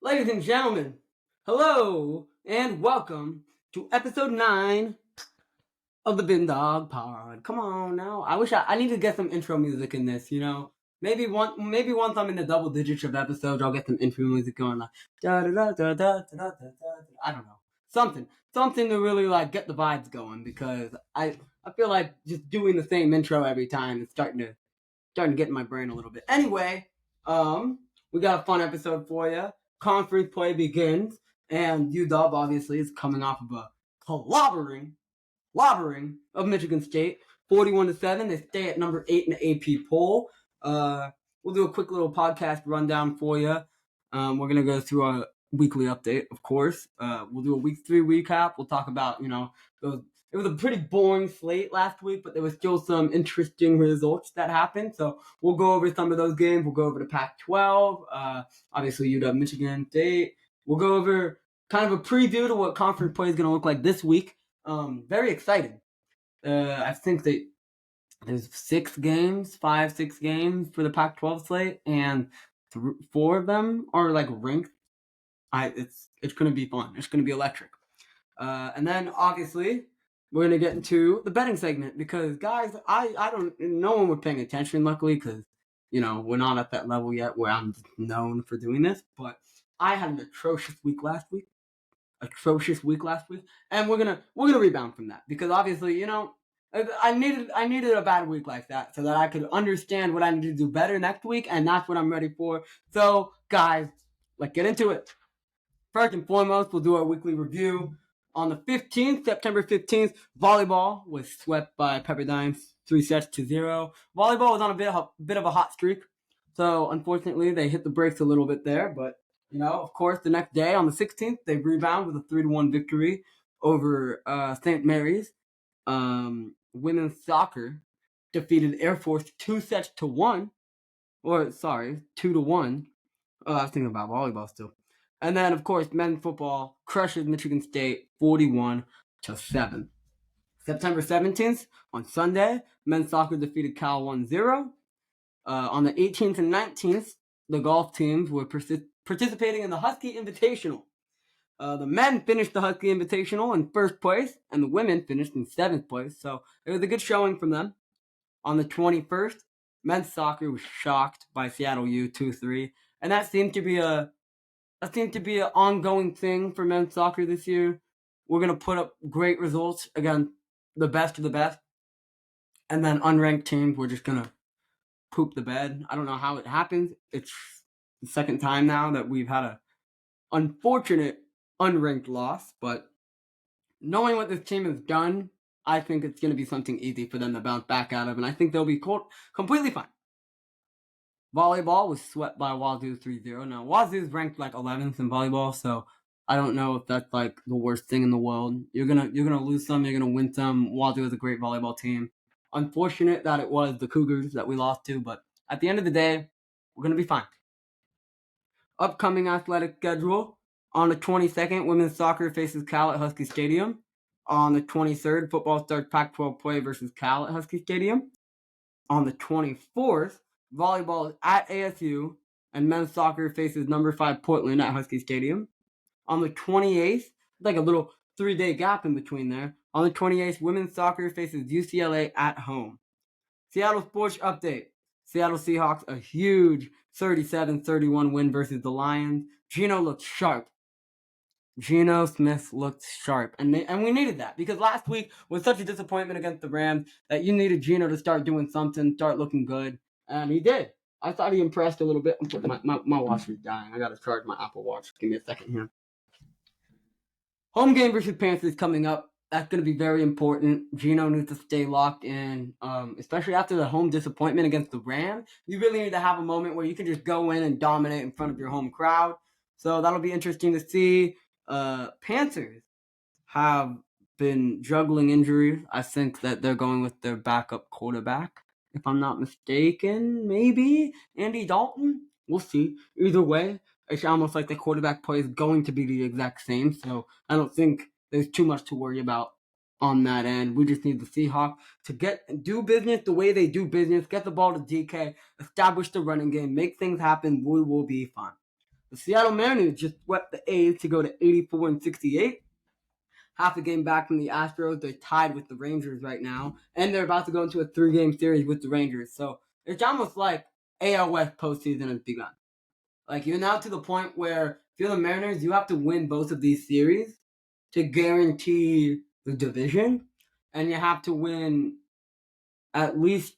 Ladies and gentlemen, hello and welcome to episode 9 of the VinDawg Pod. Come on now. I need to get some intro music in this, Maybe once I'm in the double digits of episodes, I'll get some intro music going like da da da da da da da da. I don't know. Something to really like get the vibes going because I feel like just doing the same intro every time is starting to get in my brain a little bit. Anyway, we got a fun episode for you. Conference play begins, and UW obviously is coming off of a clobbering of Michigan State, 41-7. They stay at number 8 in the AP poll. We'll do a quick little podcast rundown for you. We're gonna go through a weekly update, of course. We'll do a week 3 recap. We'll talk about it was a pretty boring slate last week, but there was still some interesting results that happened. So we'll go over some of those games. We'll go over the Pac12. Obviously, UW Michigan State. We'll go over kind of a preview to what conference play is going to look like this week. Very excited. I think that there's 6 games for the Pac-12 slate, and 4 of them are like ranked. It's going to be fun. It's going to be electric. And then obviously we're going to get into the betting segment because guys, no one was paying attention luckily because, we're not at that level yet where I'm known for doing this, but I had an atrocious week last week, and we're going to rebound from that because obviously, I needed a bad week like that so that I could understand what I need to do better next week, and that's what I'm ready for. So guys, let's get into it. First and foremost, we'll do our weekly review. On the 15th, September 15th, volleyball was swept by Pepperdine 3-0. Volleyball was on a bit of a hot streak, so unfortunately they hit the brakes a little bit there. But of course, the next day on the 16th, they rebound with a 3-1 victory over St. Mary's. Women's soccer defeated Air Force 2-1. 2-1. I was thinking about volleyball still. And then, of course, men's football crushes Michigan State 41-7. September 17th, on Sunday, men's soccer defeated Cal 1-0. On the 18th and 19th, the golf teams were participating in the Husky Invitational. The men finished the Husky Invitational in first place, and the women finished in 7th place. So it was a good showing from them. On the 21st, men's soccer was shocked by Seattle U 2-3, and that seemed to be an ongoing thing for men's soccer this year. We're going to put up great results against the best of the best. And then unranked teams, we're just going to poop the bed. I don't know how it happens. It's the second time now that we've had an unfortunate unranked loss. But knowing what this team has done, I think it's going to be something easy for them to bounce back out of. And I think they'll be completely fine. Volleyball was swept by Wazoo 3-0. Now, Wazoo's ranked like 11th in volleyball, so I don't know if that's like the worst thing in the world. You're gonna lose some, you're gonna win some. Wazoo is a great volleyball team. Unfortunate that it was the Cougars that we lost to, but at the end of the day, we're gonna be fine. Upcoming athletic schedule. On the 22nd, women's soccer faces Cal at Husky Stadium. On the 23rd, football starts Pac-12 play versus Cal at Husky Stadium. On the 24th, volleyball is at ASU, and men's soccer faces number 5 Portland at Husky Stadium. On the 28th, like a little 3-day gap in between there. On the 28th, women's soccer faces UCLA at home. Seattle sports update. Seattle Seahawks, a huge 37-31 win versus the Lions. Geno looked sharp. Geno Smith looked sharp, and we needed that because last week was such a disappointment against the Rams that you needed Geno to start doing something, start looking good, and he did. I thought he impressed a little bit. My watch is dying. I gotta charge my Apple Watch. Give me a second here. Home game versus Panthers coming up. That's going to be very important. Geno needs to stay locked in, especially after the home disappointment against the Rams. You really need to have a moment where you can just go in and dominate in front of your home crowd. So that'll be interesting to see. Panthers have been juggling injuries. I think that they're going with their backup quarterback, if I'm not mistaken. Maybe Andy Dalton. We'll see. Either way, it's almost like the quarterback play is going to be the exact same. So I don't think there's too much to worry about on that end. We just need the Seahawks to do business the way they do business, get the ball to DK, establish the running game, make things happen. We will be fine. The Seattle Mariners just swept the A's to go to 84-68. Half a game back from the Astros. They're tied with the Rangers right now, and they're about to go into a 3-game series with the Rangers. So it's almost like AL West postseason has begun. Like, you're now to the point where if you're the Mariners, you have to win both of these series to guarantee the division, and you have to win at least.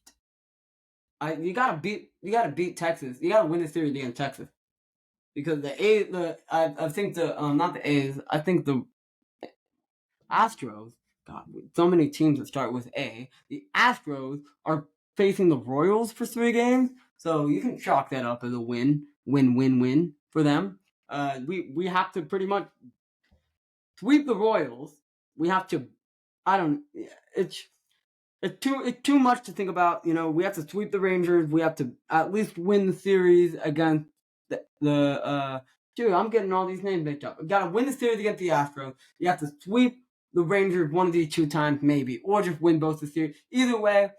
You gotta beat Texas. You gotta win the series against Texas because I think not the A's. I think the Astros. God, so many teams that start with A. The Astros are facing the Royals for 3 games, so you can chalk that up as a win for them. We have to pretty much sweep the Royals. We have to. I don't. It's too much to think about. We have to sweep the Rangers. We have to at least win the series against the dude, I'm getting all these names mixed up. We gotta win the series against the Astros. You have to sweep the Rangers one of these 2 times, maybe, or just win both the series. Either way,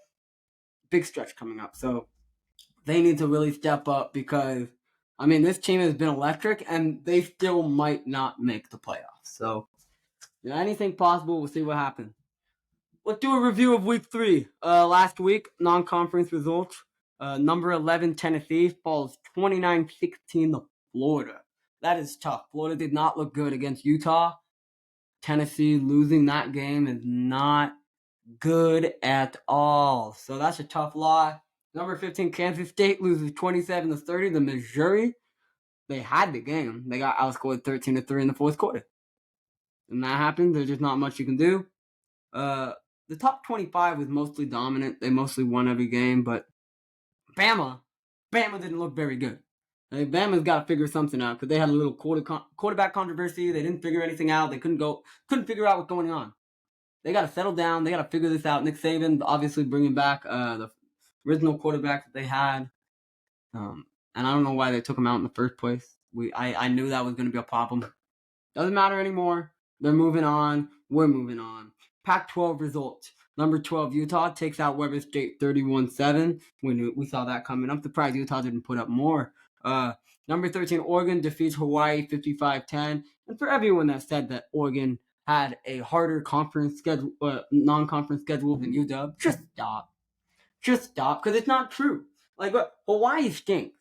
big stretch coming up. So they need to really step up because this team has been electric and they still might not make the playoffs. So anything possible. We'll see what happens. Let's do a review of week 3. Last week, non-conference results. Number 11, Tennessee, falls 29-16 to Florida. That is tough. Florida did not look good against Utah. Tennessee losing that game is not good at all. So that's a tough loss. Number 15, Kansas State loses 27-30 to Missouri. They had the game. They got outscored 13-3 in the fourth quarter. And that happens. There's just not much you can do. The top 25 was mostly dominant. They mostly won every game, but Bama didn't look very good. Bama's got to figure something out because they had a little quarterback controversy. They didn't figure anything out. They couldn't figure out what's going on. They got to settle down. They got to figure this out. Nick Saban obviously bringing back the original quarterback that they had, and I don't know why they took him out in the first place. I knew that was going to be a problem. Doesn't matter anymore. They're moving on. We're moving on. PAC12 results. Number 12, Utah takes out Weber State 31-7. We saw that coming. I'm surprised Utah didn't put up more. Number 13, Oregon defeats Hawaii 55-10. And for everyone that said that Oregon had a harder non-conference schedule than UW, just stop. Just stop, because it's not true. Like, Hawaii stinks.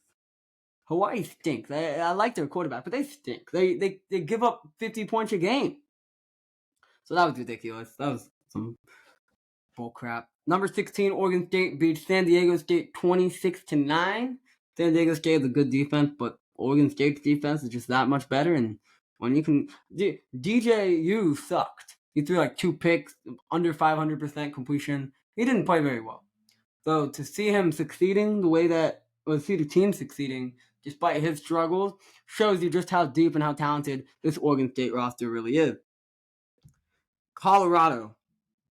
I like their quarterback, but they stink. They give up 50 points a game. So that was ridiculous. That was some bull crap. Number 16, Oregon State beats San Diego State 26-9. San Diego State has a good defense, but Oregon State's defense is just that much better. And when you can, DJU sucked. He threw like 2 picks, under 500% completion. He didn't play very well. So to see him succeeding the way that, or see the team succeeding despite his struggles, shows you just how deep and how talented this Oregon State roster really is. Colorado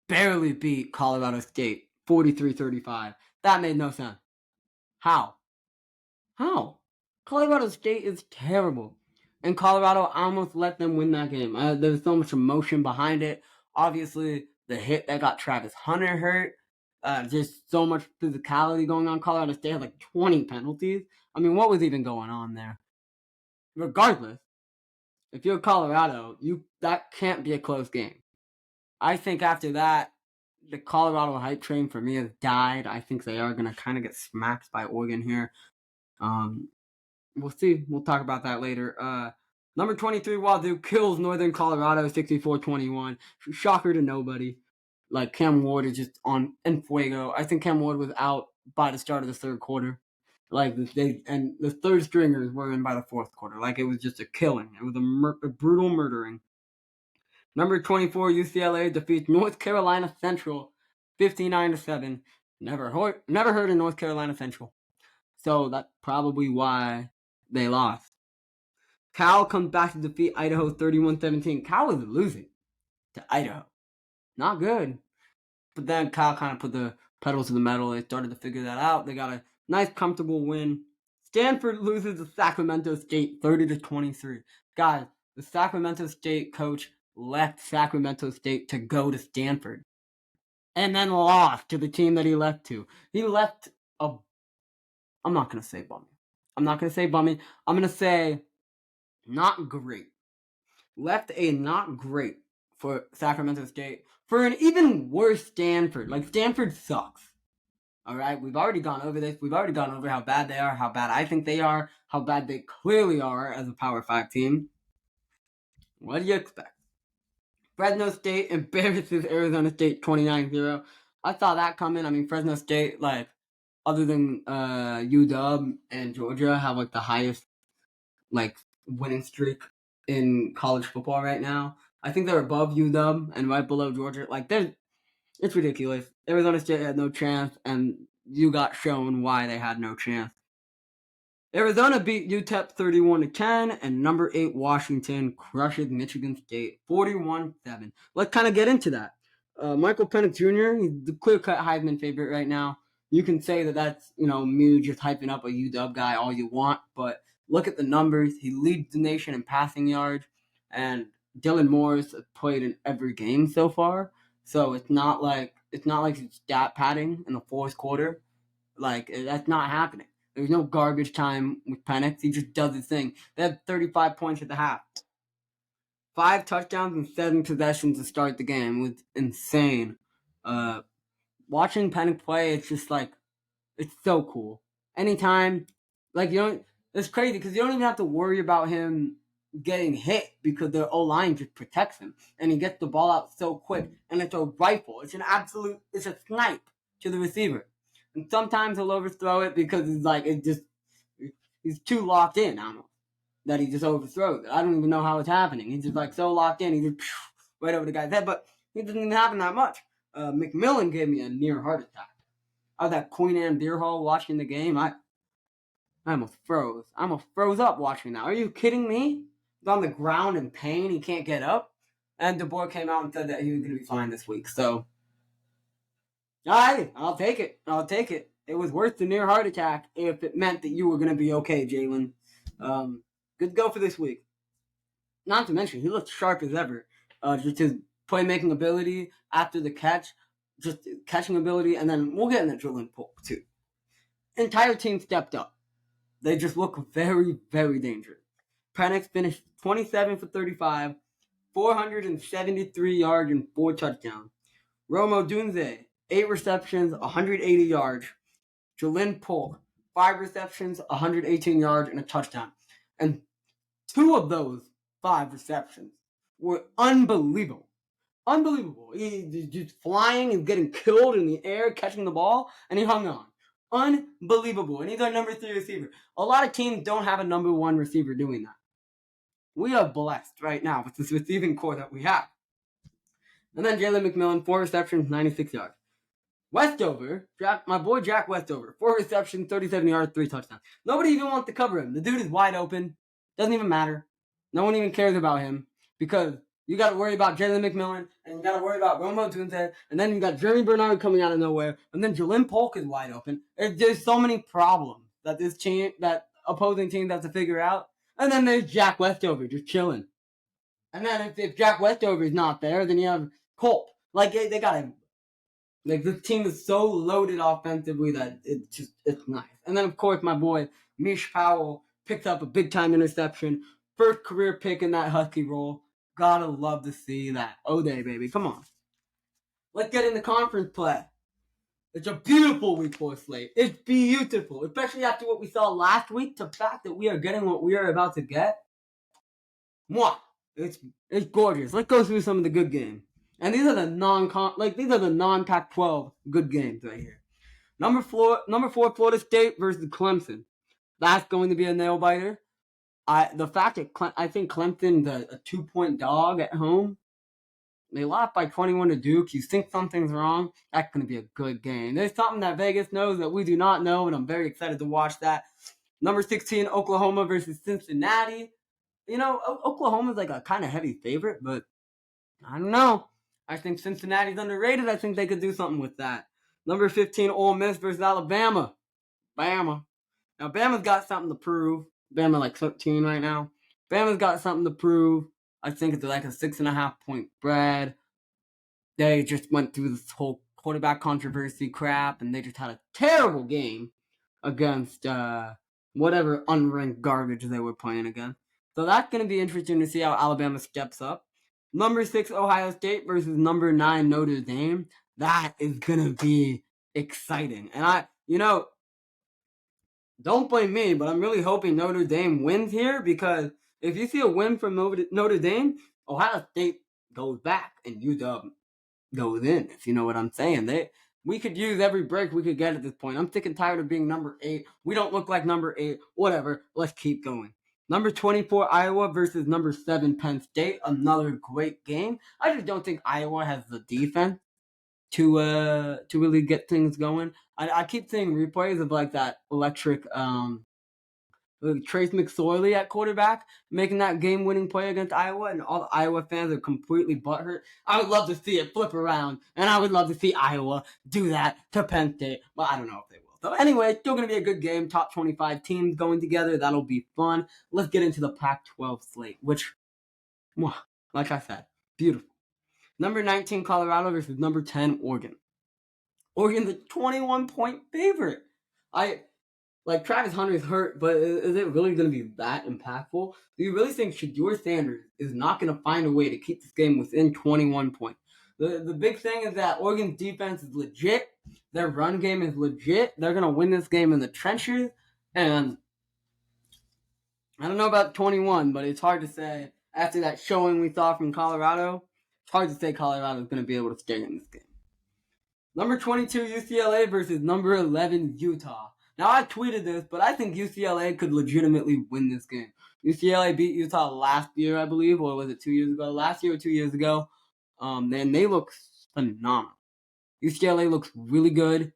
barely beat Colorado State 43-35. That made no sense. How? Colorado State is terrible. And Colorado almost let them win that game. There's so much emotion behind it. Obviously, the hit that got Travis Hunter hurt. Just so much physicality going on. Colorado State had like 20 penalties. What was even going on there? Regardless, if you're Colorado, that can't be a close game. I think after that, the Colorado hype train for me has died. I think they are going to kind of get smacked by Oregon here. We'll see. We'll talk about that later. Number 23, Wazoo kills Northern Colorado 64-21. Shocker to nobody. Like, Cam Ward is just en fuego. I think Cam Ward was out by the start of the third quarter. Like, and the third stringers were in by the fourth quarter. Like, it was just a killing. It was a brutal murdering. Number 24, UCLA defeats North Carolina Central 59-7. Never heard of North Carolina Central. So that's probably why they lost. Cal comes back to defeat Idaho 31-17. Cal was losing to Idaho. Not good. But then Cal kind of put the pedal to the metal. They started to figure that out. They got a nice, comfortable win. Stanford loses to Sacramento State 30-23. Guys, the Sacramento State coach left Sacramento State to go to Stanford. And then lost to the team that he left to. He left I'm not going to say bummy. I'm going to say Not great. Left a not great for Sacramento State for an even worse Stanford. Like, Stanford sucks. All right, we've already gone over this. We've already gone over how bad they are, how bad I think they are, how bad they clearly are as a Power 5 team. What do you expect? Fresno State embarrasses Arizona State 29-0. I saw that coming. I mean, Fresno State, like, other than UW and Georgia, have, like, the highest, like, winning streak in college football right now. I think they're above UW and right below Georgia. Like, it's ridiculous. Arizona State had no chance, and you got shown why they had no chance. Arizona beat UTEP 31-10, and number 8 Washington crushes Michigan State 41-7. Let's kind of get into that. Michael Penix Jr., he's the clear-cut Heisman favorite right now. You can say that that's, me just hyping up a UW guy all you want, but look at the numbers. He leads the nation in passing yards, and Dylan Morris has played in every game so far. So it's not like he's stat padding in the fourth quarter. Like, that's not happening. There's no garbage time with Penix. He just does his thing. They had 35 points at the half. 5 touchdowns and 7 possessions to start the game. It was insane. Watching Penix play, it's just like, it's so cool. Anytime, like, it's crazy because you don't even have to worry about him getting hit because their O-line just protects him. And he gets the ball out so quick. And it's a rifle. It's a snipe to the receiver. And sometimes he'll overthrow it because he's too locked in almost that he just overthrows it. I don't even know how it's happening. He's just like so locked in. He just right over the guy's head. But it doesn't even happen that much. McMillan gave me a near heart attack. I was at Queen Anne Beer Hall watching the game. I almost froze. I almost froze up watching that. Are you kidding me? He's on the ground in pain. He can't get up. And DeBoer came out and said that he was going to be fine this week. So, I'll take it. I'll take it. It was worth the near heart attack if it meant that you were going to be okay, Jalen. Good to go for this week. Not to mention, he looked sharp as ever. Just his playmaking ability after the catch, just catching ability, and then we'll get into Jalen Polk too. Entire team stepped up. They just look very, very dangerous. Penix finished 27 for 35, 473 yards and 4 touchdowns. Rome Odunze, 8 receptions, 180 yards. Jalen Polk, 5 receptions, 118 yards, and a touchdown. And 2 of those 5 receptions were unbelievable. Unbelievable. He's just flying and getting killed in the air, catching the ball, and he hung on. Unbelievable. And he's our number 3 receiver. A lot of teams don't have a number 1 receiver doing that. We are blessed right now with this receiving core that we have. And then Jalen McMillan, 4 receptions, 96 yards. Westover, my boy Jack Westover, 4 receptions, 37 yards, 3 touchdowns. Nobody even wants to cover him. The dude is wide open. Doesn't even matter. No one even cares about him because you got to worry about Jalen McMillan and you got to worry about Romo Tunze, and then you got Jeremy Bernard coming out of nowhere, and then Jalen Polk is wide open. There's so many problems that opposing teams have to figure out. And then there's Jack Westover just chilling. And then if Jack Westover is not there, then you have Colt. Like, they got him. Like, this team is so loaded offensively that it's nice. And then, of course, my boy Mish Powell picked up a big-time interception. First career pick in that Husky role. Gotta love to see that. O-Day, baby. Come on. Let's get into conference play. It's a beautiful week 4 slate. It's beautiful. Especially after what we saw last week. The fact that we are getting what we are about to get. Mwah! It's gorgeous. Let's go through some of the good games. And these are the non-Pac12 good games right here. Number 4, Florida State versus Clemson. That's going to be a nail biter. The fact that I think Clemson's a 2-point dog at home. They lost by 21 to Duke. You think something's wrong? That's going to be a good game. There's something that Vegas knows that we do not know, and I'm very excited to watch that. Number 16, Oklahoma versus Cincinnati. Oklahoma's like a kind of heavy favorite, but I don't know. I think Cincinnati's underrated. I think they could do something with that. Number 15, Ole Miss versus Alabama. Bama. Now, Bama's got something to prove. Bama like 13 right now. Bama's got something to prove. I think it's like a 6.5 point spread. They just went through this whole quarterback controversy crap, and they just had a terrible game against whatever unranked garbage they were playing against. So that's going to be interesting to see how Alabama steps up. Number 6, Ohio State versus number 9, Notre Dame. That is going to be exciting. And don't blame me, but I'm really hoping Notre Dame wins here, because if you see a win from Notre Dame, Ohio State goes back and UW goes in, if you know what I'm saying. We could use every break we could get at this point. I'm sick and tired of being number 8. We don't look like number 8. Whatever. Let's keep going. Number 24, Iowa versus number 7, Penn State. Another great game. I just don't think Iowa has the defense to really get things going. I keep seeing replays of like that electric Trace McSorley at quarterback making that game-winning play against Iowa, and all the Iowa fans are completely butthurt. I would love to see it flip around, and I would love to see Iowa do that to Penn State, but I don't know if they will. So anyway, it's still going to be a good game. Top 25 teams going together. That'll be fun. Let's get into the Pac-12 slate, which, like I said, beautiful. Number 19, Colorado versus number 10, Oregon. Oregon's a 21-point favorite. Travis Hunter's hurt, but is it really going to be that impactful? Do you really think Shedeur Sanders is not going to find a way to keep this game within 21 points? The big thing is that Oregon's defense is legit. Their run game is legit. They're going to win this game in the trenches. And I don't know about 21, but it's hard to say. After that showing we saw from Colorado, it's hard to say Colorado is going to be able to stay in this game. Number 22, UCLA versus number 11, Utah. Now, I tweeted this, but I think UCLA could legitimately win this game. UCLA beat Utah last year, I believe, or was it 2 years ago? Last year or 2 years ago. And they look phenomenal. UCLA looks really good.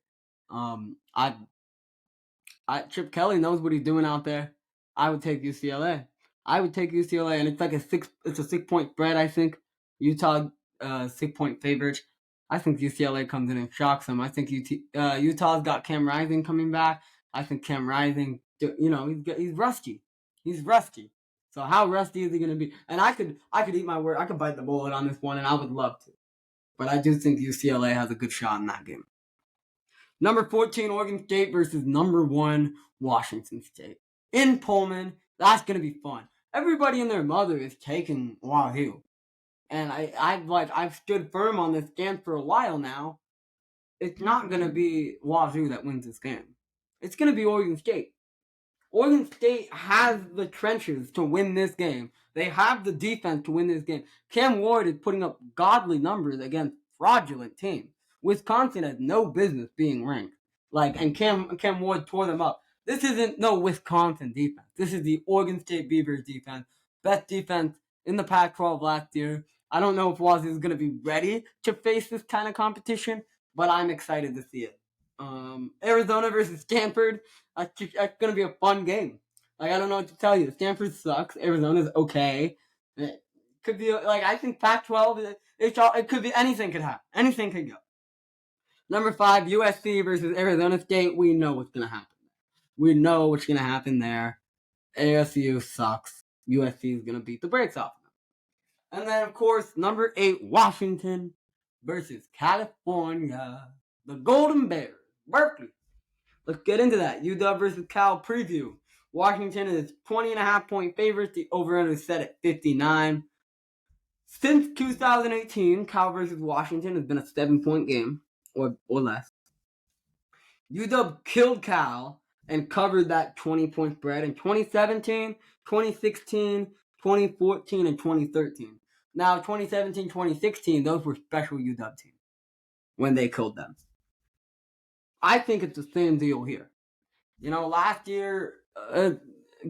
Chip Kelly knows what he's doing out there. I would take UCLA. And it's like a 6-point spread, I think. Utah 6-point favorite. I think UCLA comes in and shocks them. I think Utah's got Cam Rising coming back. I think Cam Rising, he's rusty. He's rusty. So how rusty is he going to be? And I could eat my word. I could bite the bullet on this one, and I would love to. But I do think UCLA has a good shot in that game. Number 14, Oregon State versus number 1, Washington State. In Pullman, that's going to be fun. Everybody and their mother is taking Wazoo. And I've stood firm on this stance for a while now. It's not going to be Wazoo that wins this game. It's going to be Oregon State. Oregon State has the trenches to win this game. They have the defense to win this game. Cam Ward is putting up godly numbers against fraudulent teams. Wisconsin has no business being ranked. And Cam Ward tore them up. This isn't no Wisconsin defense. This is the Oregon State Beavers defense. Best defense in the Pac-12 last year. I don't know if Wazoo is going to be ready to face this kind of competition, but I'm excited to see it. Arizona versus Stanford. That's going to be a fun game. I don't know what to tell you. Stanford sucks. Arizona's okay. It could be I think Pac-12. It could be anything. Could happen. Anything could go. Number 5, USC versus Arizona State. We know what's going to happen. We know what's going to happen there. ASU sucks. USC is going to beat the brakes off of them. And then, of course, number 8, Washington versus California. The Golden Bears. Berkeley. Let's get into that. UW versus Cal preview. Washington is 20.5-point favorites. The over-under is set at 59. Since 2018, Cal versus Washington has been a 7-point game or less. UW killed Cal and covered that 20-point spread in 2017, 2016, 2014, and 2013. Now, 2017, 2016, those were special UW teams when they killed them. I think it's the same deal here. Last year,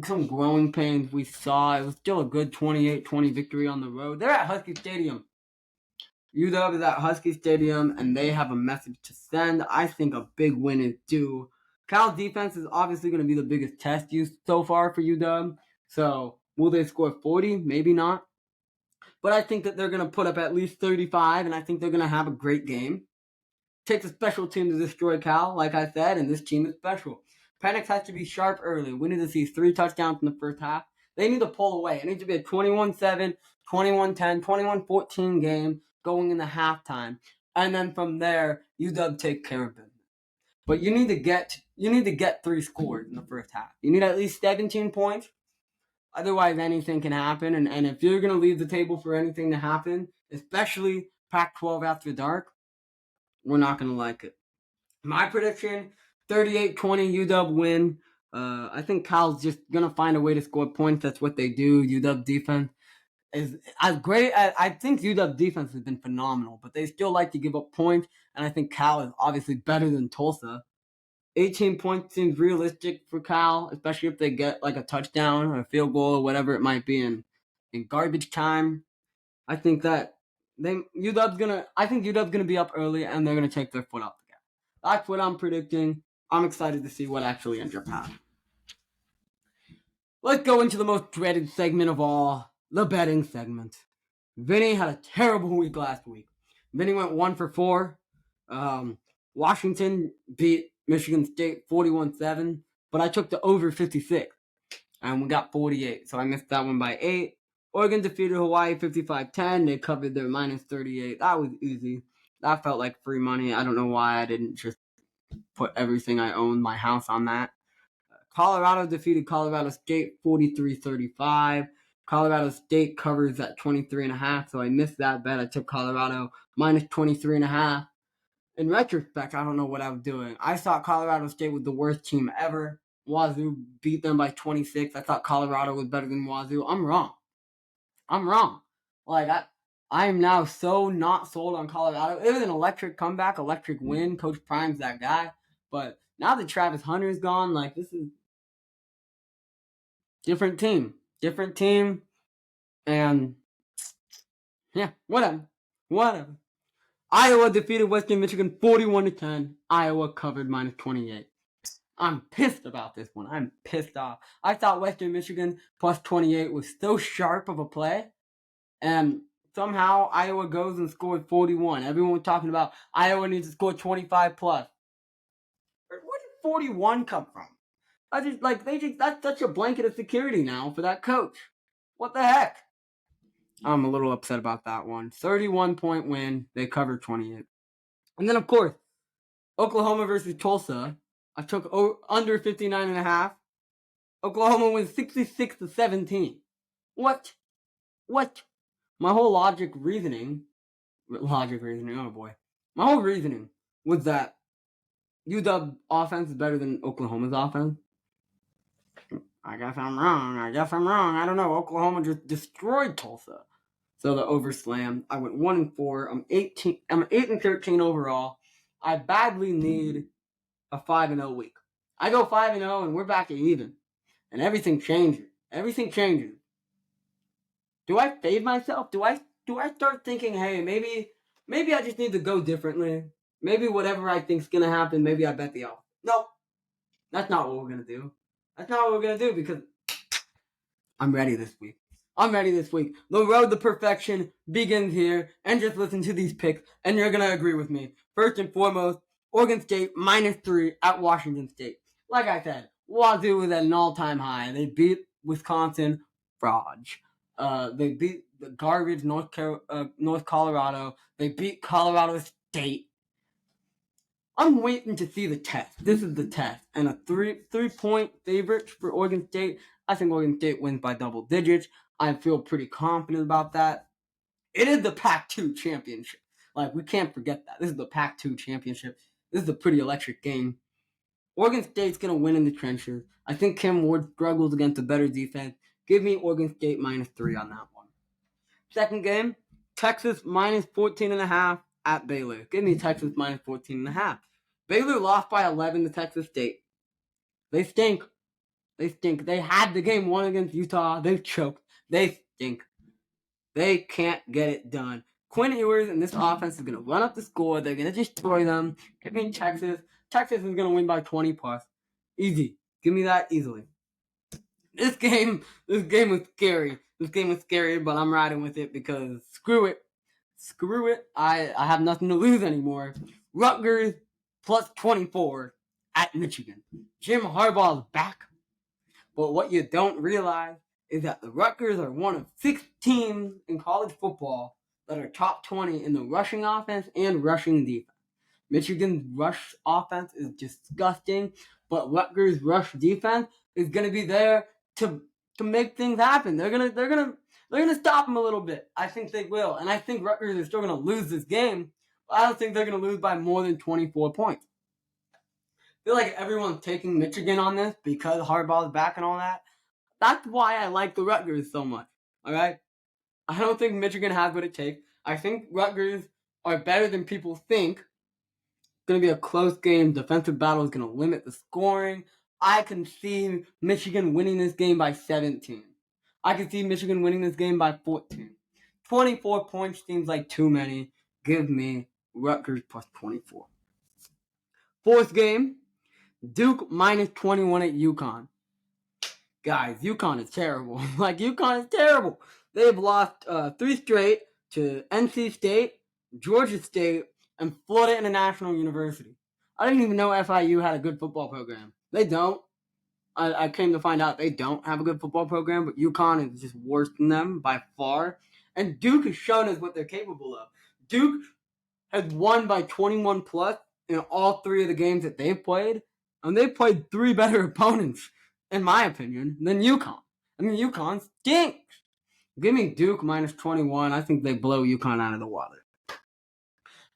some growing pains we saw. It was still a good 28-20 victory on the road. They're at Husky Stadium. UW is at Husky Stadium, and they have a message to send. I think a big win is due. Cal's defense is obviously going to be the biggest test used so far for UW. So, will they score 40? Maybe not. But I think that they're going to put up at least 35, and I think they're going to have a great game. Takes a special team to destroy Cal, like I said, and this team is special. Penix has to be sharp early. We need to see 3 touchdowns in the first half. They need to pull away. It needs to be a 21-7, 21-10, 21-14 game going in the halftime. And then from there, UW take care of business. But you need to get 3 scores in the first half. You need at least 17 points. Otherwise, anything can happen. And if you're going to leave the table for anything to happen, especially Pac-12 after dark, we're not going to like it. My prediction, 38-20 UW win. I think Cal's just going to find a way to score points. That's what they do. UW defense is as great as I think UW defense has been phenomenal, but they still like to give up points. And I think Cal is obviously better than Tulsa. 18 points seems realistic for Cal, especially if they get like a touchdown or a field goal or whatever it might be in garbage time. I think that I think UW's gonna be up early and they're gonna take their foot off the gas. That's what I'm predicting. I'm excited to see what actually ends up happening. Let's go into the most dreaded segment of all, the betting segment. Vinny had a terrible week last week. Vinny went 1 for 4. Washington beat Michigan State 41-7, but I took the over 56, and we got 48, so I missed that one by 8. Oregon defeated Hawaii 55-10. They covered their minus 38. That was easy. That felt like free money. I don't know why I didn't just put everything I owned, my house, on that. Colorado defeated Colorado State 43-35. Colorado State covers at 23.5, so I missed that bet. I took Colorado minus 23.5. In retrospect, I don't know what I was doing. I thought Colorado State was the worst team ever. Wazoo beat them by 26. I thought Colorado was better than Wazoo. I'm wrong. Like, I am now so not sold on Colorado. It was an electric comeback, electric win. Coach Prime's that guy. But now that Travis Hunter's gone, like, this is different team. And, yeah, whatever. Iowa defeated Western Michigan 41-10. Iowa covered minus 28. I'm pissed about this one. I'm pissed off. I thought Western Michigan plus 28 was so sharp of a play. And somehow Iowa goes and scores 41. Everyone was talking about Iowa needs to score 25 plus. Where did 41 come from? That's such a blanket of security now for that coach. What the heck? I'm a little upset about that one. 31-point win. They covered 28. And then, of course, Oklahoma versus Tulsa. I took under 59.5. Oklahoma wins 66-17. What? My whole reasoning, oh boy. My whole reasoning was that UW offense is better than Oklahoma's offense. I guess I'm wrong. I don't know. Oklahoma just destroyed Tulsa. So the over slam. I went 1-4. I'm 8-13 overall. I badly need a 5-0 week. I go 5-0 and we're back at even. And everything changes. Do I fade myself? Do I start thinking, hey, maybe I just need to go differently? Maybe whatever I think's gonna happen, maybe I bet the off. No. That's not what we're gonna do. Because I'm ready this week. The road to perfection begins here, and just listen to these picks, and you're gonna agree with me. First and foremost, Oregon State -3 at Washington State. Like I said, Wazoo was at an all-time high. They beat Wisconsin, fraud. They beat the garbage North Colorado. They beat Colorado State. I'm waiting to see the test. This is the test. And a 3-point favorite for Oregon State. I think Oregon State wins by double digits. I feel pretty confident about that. It is the Pac-12 championship. Like, we can't forget that. This is the Pac-12 championship. This is a pretty electric game. Oregon State's going to win in the trenches. I think Kim Ward struggles against a better defense. Give me Oregon State -3 on that one. Second game, Texas -14.5 at Baylor. Give me Texas -14.5. Baylor lost by 11 to Texas State. They stink. They had the game won against Utah. They choked. They stink. They can't get it done. Quinn Ewers and this offense is going to run up the score. They're going to destroy them. Give me Texas. Texas is going to win by 20 plus. Easy. Give me that easily. This game was scary. But I'm riding with it because screw it. I have nothing to lose anymore. Rutgers +24 at Michigan. Jim Harbaugh's back. But what you don't realize is that the Rutgers are one of 6 teams in college football that are top 20 in the rushing offense and rushing defense. Michigan's rush offense is disgusting, but Rutgers' rush defense is going to be there to to make things happen. They're gonna stop them a little bit. I think they will, and I think Rutgers is still gonna lose this game. But I don't think they're gonna lose by more than 24 points. I feel like everyone's taking Michigan on this because Harbaugh's back and all that. That's why I like the Rutgers so much. All right, I don't think Michigan has what it takes. I think Rutgers are better than people think. It's going to be a close game. Defensive battle is going to limit the scoring. I can see Michigan winning this game by 17. I can see Michigan winning this game by 14. 24 points seems like too many. Give me Rutgers plus 24. Fourth game, Duke minus 21 at UConn. Guys, UConn is terrible. UConn is terrible. They've lost 3 straight to NC State, Georgia State, and Florida International University. I didn't even know FIU had a good football program. They don't. I came to find out they don't have a good football program, but UConn is just worse than them by far. And Duke has shown us what they're capable of. Duke has won by 21 plus in all 3 of the games that they've played, and they've played 3 better opponents, in my opinion, than UConn. I mean, UConn stinks. Give me Duke minus 21. I think they blow UConn out of the water.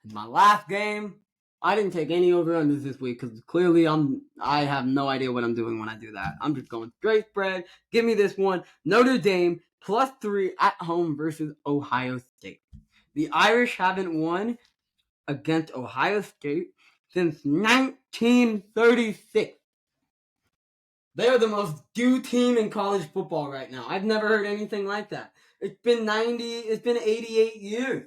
In my last game, I didn't take any over-unders this week because clearly I have no idea what I'm doing when I do that. I'm just going straight spread. Give me this one. Notre Dame plus 3 at home versus Ohio State. The Irish haven't won against Ohio State since 1936. They are the most due team in college football right now. I've never heard anything like that. It's been 88 years.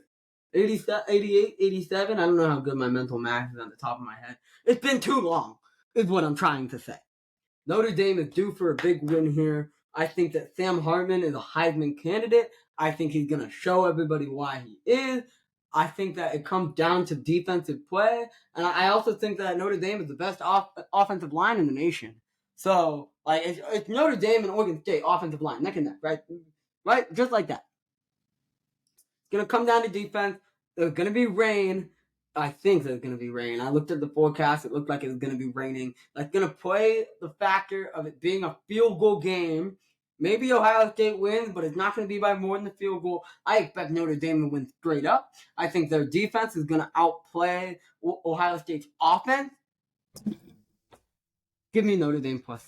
88, 87. I don't know how good my mental math is on the top of my head. It's been too long, is what I'm trying to say. Notre Dame is due for a big win here. I think that Sam Hartman is a Heisman candidate. I think he's going to show everybody why he is. I think that it comes down to defensive play. And I also think that Notre Dame is the best offensive line in the nation. So, it's Notre Dame and Oregon State offensive line, neck and neck, right? Right? Just like that. It's going to come down to defense. There's going to be rain. I think there's going to be rain. I looked at the forecast. It looked like it was going to be raining. That's going to play the factor of it being a field goal game. Maybe Ohio State wins, but it's not going to be by more than the field goal. I expect Notre Dame to win straight up. I think their defense is going to outplay Ohio State's offense. Give me Notre Dame plus.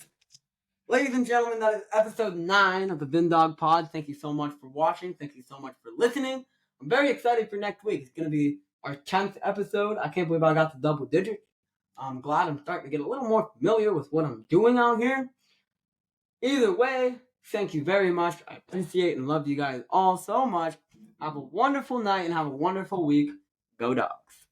Ladies and gentlemen, that is episode 9 of the VinDawg Pod. Thank you so much for watching. Thank you so much for listening. I'm very excited for next week. It's going to be our 10th episode. I can't believe I got to double digits. I'm glad I'm starting to get a little more familiar with what I'm doing out here. Either way, thank you very much. I appreciate and love you guys all so much. Have a wonderful night and have a wonderful week. Go Dogs.